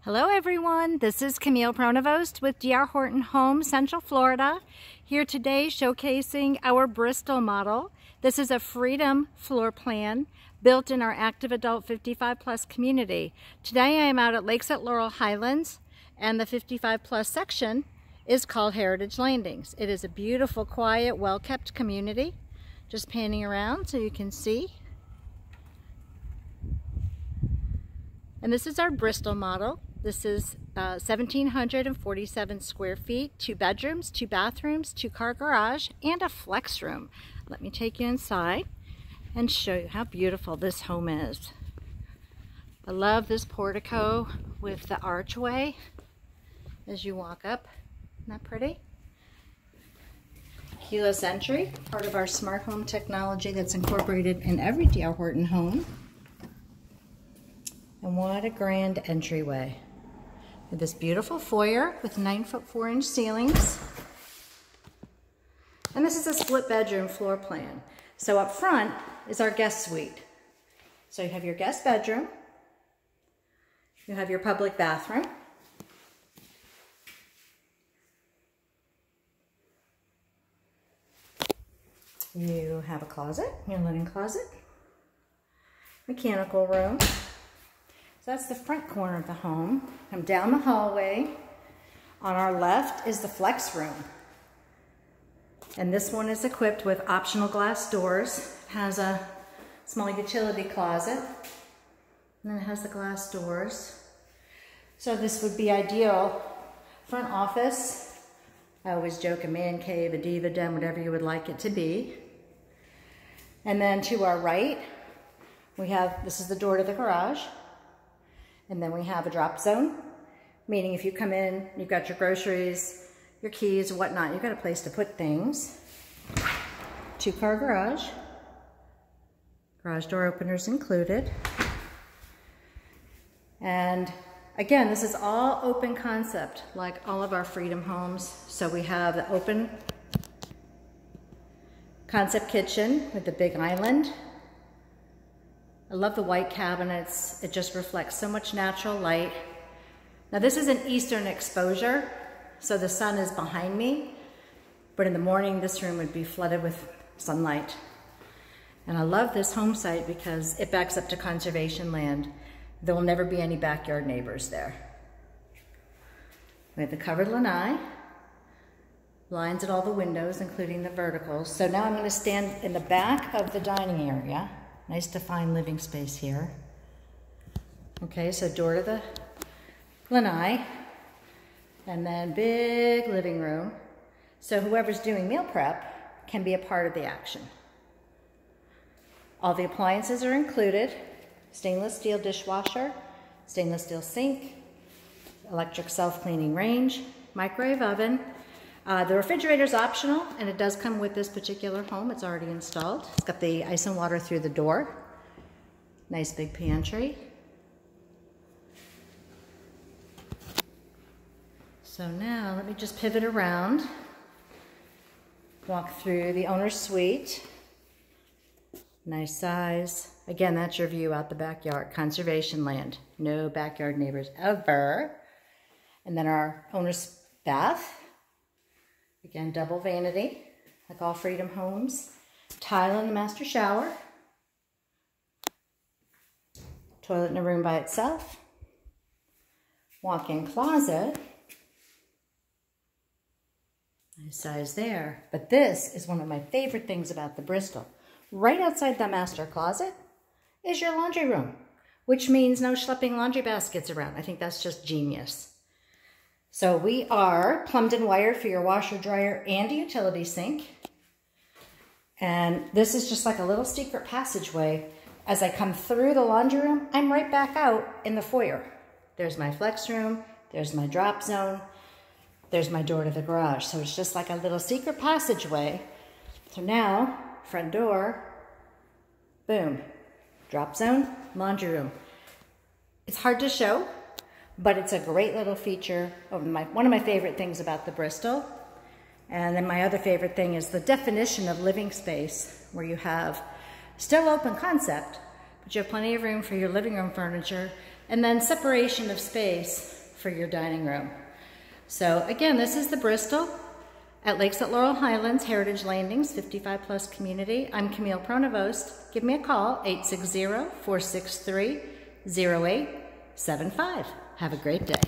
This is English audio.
Hello everyone, this is Camille Pronovost with DR Horton Homes, Central Florida. Here today showcasing our Bristol model. This is a Freedom floor plan built in our active adult 55 plus community. Today I am out at Lakes at Laurel Highlands, and the 55 plus section is called Heritage Landings. It is a beautiful, quiet, well-kept community. Just panning around so you can see. And this is our Bristol model. This is 1,747 square feet, 2 bedrooms, 2 bathrooms, 2-car garage, and a flex room. Let me take you inside and show you how beautiful this home is. I love this portico with the archway as you walk up. Isn't that pretty? Keyless entry, part of our smart home technology that's incorporated in every DR Horton home. And what a grand entryway. This beautiful foyer with 9'4" ceilings. And this is a split bedroom floor plan. So up front is our guest suite. So you have your guest bedroom. You have your public bathroom. You have a closet, your linen closet, mechanical room. So that's the front corner of the home. Come down the hallway. On our left is the flex room. And this one is equipped with optional glass doors. It has a small utility closet. And then it has the glass doors. So this would be ideal. Front office. I always joke a man cave, a diva den, whatever you would like it to be. And then to our right, we have, this is the door to the garage. And then we have a drop zone, meaning if you come in, you've got your groceries, your keys, whatnot, you've got a place to put things. 2-car garage, garage door openers included. And again, this is all open concept, like all of our Freedom homes. So we have the open concept kitchen with the big island. I love the white cabinets. It just reflects so much natural light. Now this is an eastern exposure, so the sun is behind me, but in the morning this room would be flooded with sunlight. And I love this home site because it backs up to conservation land. There will never be any backyard neighbors there. We have the covered lanai, blinds at all the windows, including the verticals. So now I'm going to stand in the back of the dining area. Nice defined living space here. Okay, so door to the lanai, and then big living room. So whoever's doing meal prep can be a part of the action. All the appliances are included. Stainless steel dishwasher, stainless steel sink, electric self-cleaning range, microwave oven. The refrigerator is optional, and it does come with this particular home. It's already installed. It's got the ice and water through the door. Nice big pantry. So now let me just pivot around, walk through the owner's suite. Nice size. Again, that's your view out the backyard. Conservation land. No backyard neighbors ever. And then our owner's bath. Again, double vanity, like all Freedom homes. Tile in the master shower. Toilet in a room by itself. Walk-in closet. Nice size there. But this is one of my favorite things about the Bristol. Right outside the master closet is your laundry room, which means no schlepping laundry baskets around. I think that's just genius. So we are plumbed and wired for your washer, dryer, and a utility sink. And this is just like a little secret passageway. As I come through the laundry room, I'm right back out in the foyer. There's my flex room, there's my drop zone, there's my door to the garage. So it's just like a little secret passageway. So now, front door, boom, drop zone, laundry room. It's hard to show, but it's a great little feature. One of my favorite things about the Bristol. And then my other favorite thing is the definition of living space, where you have still open concept, but you have plenty of room for your living room furniture, and then separation of space for your dining room. So again, this is the Bristol at Lakes at Laurel Highlands, Heritage Landings, 55 plus community. I'm Camille Pronovost. Give me a call, 860-463-0875. Have a great day.